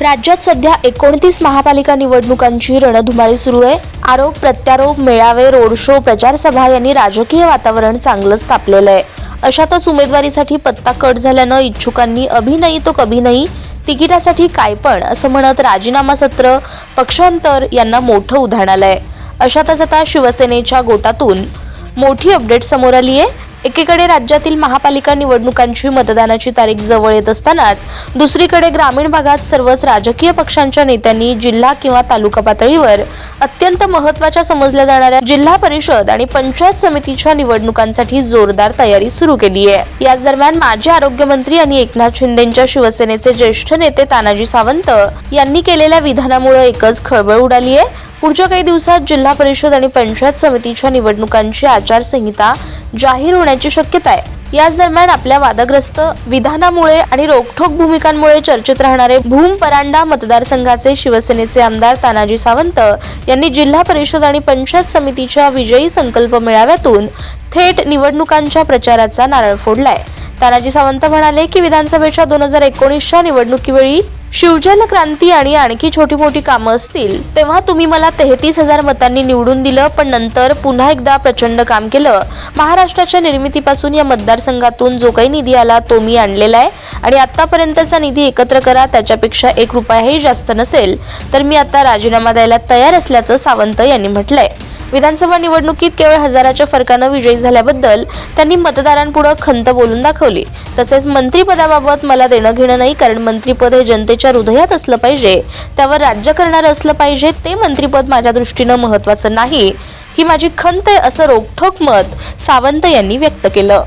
राज्यात सध्या 29 महापालिका निवडणुकांची रणधुमाळी सुरू आहे। आरोप प्रत्यारोप, मेळावे, रोड शो, प्रचार सभा यांनी राजकीय वातावरण चांगलंच तापलेलं आहे। अशातच उमेदवारीसाठी पत्ता कट झाल्यानं इच्छुकांनी अभी नहीं तो कभी नहीं, तिकिटासाठी काय पण असं म्हणत राजीनामा सत्र, पक्षांतर यांना मोठं उधाण आलंय। अशातच आता शिवसेनेच्या गोटातून मोठी अपडेट समोर आली आहे। एकीकडे राज्यातील महापालिका निवडणुकांची मतदानाची तारीख जवळ येत असतानाच दुसरीकडे ग्रामीण भागात सर्वच राजकीय पक्षांच्या नेत्यांनी जिल्हा किंवा तालुका पातळीवर अत्यंत महत्त्वाच्या समजल्या जाणाऱ्या जिल्हा परिषद आणि पंचायत समितीच्या निवडणुकांसाठी जोरदार तयारी सुरू केली आहे। याच दरम्यान माजी आरोग्यमंत्री आणि एकनाथ शिंदेंच्या शिवसेनेचे ज्येष्ठ नेते तानाजी सावंत यांनी केलेल्या विधानामुळे एकच खळबळ उडाली आहे। पुढच्या काही दिवसात जिल्हा परिषद आणि पंचायत समितीच्या निवडणुकांची आचारसंहिता जाहीर होण्याची शक्यता आहे। याच दरम्यान आपल्या वादग्रस्त विधानामुळे आणि रोखठोक भूमिकांमुळे चर्चेत राहणारे भूम परांडा मतदारसंघाचे शिवसेनेचे आमदार तानाजी सावंत यांनी जिल्हा परिषद आणि पंचायत समितीच्या विजयी संकल्प मेळाव्यातून थेट निवडणुकांच्या प्रचाराचा नारळ फोडलाय। तानाजी सावंत म्हणाले की विधानसभेच्या 2019च्या निवडणुकीवेळी शिवजल क्रांती आणि आणखी छोटी मोठी कामं असतील तेव्हा तुम्ही मला 33,000 मतांनी निवडून दिलं, पण नंतर पुन्हा एकदा प्रचंड काम केलं। महाराष्ट्राच्या निर्मितीपासून या मतदारसंघातून जो काही निधी आला तो मी आणलेला आहे आणि आतापर्यंतचा निधी एकत्र करा, त्याच्यापेक्षा 1 रुपयाही जास्त नसेल तर मी आता राजीनामा द्यायला तयार असल्याचं सावंत यांनी म्हटलंय। विधानसभा निवडणुकीत केवळ 1000च्या फरकानं विजयी झाल्याबद्दल त्यांनी मतदारांपुढे खंत बोलून दाखवली। तसेच मंत्रिपदाबाबत मला देणं घेणं नाही, कारण मंत्रिपद हे जनतेच्या हृदयात असलं पाहिजे, त्यावर राज्य करणारं असलं पाहिजे, ते मंत्रिपद माझ्या दृष्टीनं महत्त्वाचं नाही, ही माझी खंत आहे, असं रोखठोक मत सावंत यांनी व्यक्त केलं।